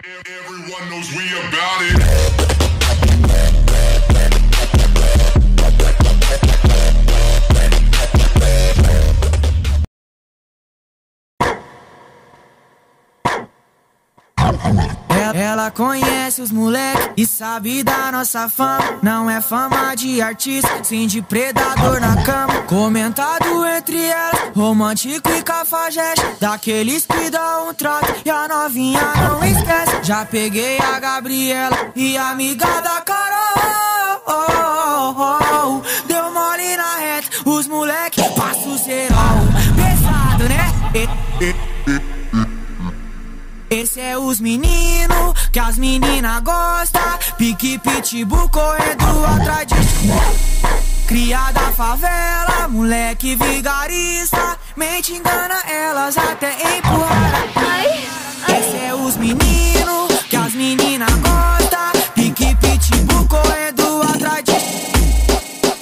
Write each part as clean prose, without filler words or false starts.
Everyone knows we about it. Ela conhece os moleque e sabe da nossa fama. Não é fama de artista, sim de predador na cama. Comentado entre elas, romântico e cafajeste, daqueles que dão um trote e a novinha não esquece. Já peguei a Gabriela e a amiga da Carol. Deu mole na reta, os moleque passa o cerol. Pesado, né? Esse é os meninos que as meninas gostam. Pique pitbull correndo atrás de cria da favela, moleque vigarista. Mente engana elas até empurrar. Esse é os meninos que as meninas gostam. Pique pitbull correndo atrás de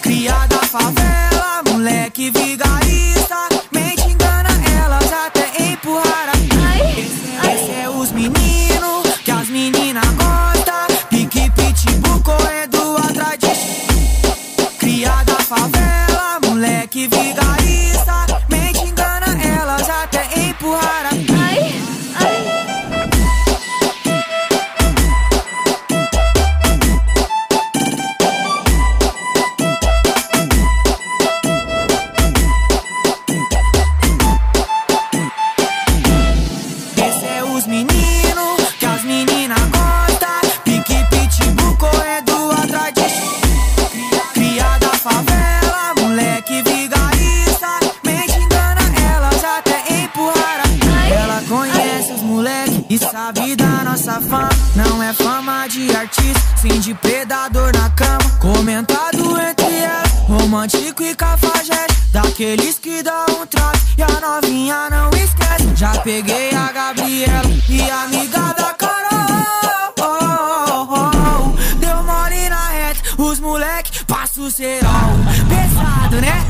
cria da favela, moleque vigarista. Mente engana elas até empurrar. Os meninos que as meninas gostam. Pique pitbull correndo atrás de cria da favela, moleque vigarista. Mente engana elas até empurrar. E sabe da nossa fama, não é fama de artista, sim de predador na cama. Comentado entre elas, romântico e cafajeste, daqueles que dão um trote e a novinha não esquece. Já peguei a Gabriela e a amiga da Carol. Deu mole na reta, os moleque passa o cerol. Pesado, né?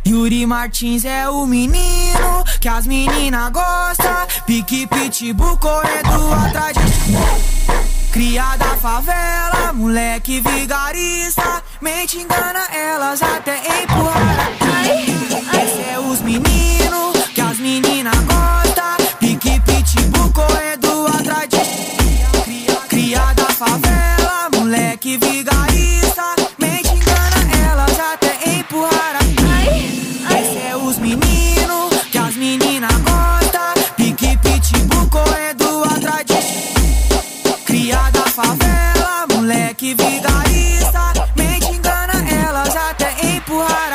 Yuri Martins é o menino que as meninas gostam. Pique pitbull correndo atrás de cria da favela, moleque vigarista. Mente engana elas até empurrar. Esse é os meninos que as meninas gostam. Pique pitbull correndo atrás de cria da favela, moleque vigarista. Mente engana elas até empurrar. Esse é os meninos que as meninas gostam. Pique pitbull correndo atrás de cria da favela, moleque vigarista. Mente engana elas até empurrar.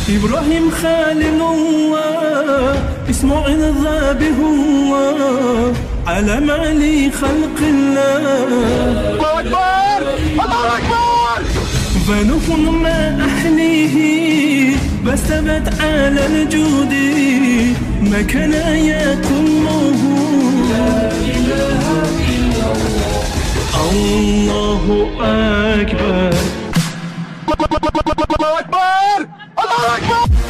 إبراهيم خالق الله اسمه الذاب هو علم علي خلق الله. الله أكبر الله أكبر. فنكون ما أحليه بس ثبت على الجود ما كان يتمه. لا إله إلا الله. الله أكبر. الله أكبر. الله أكبر.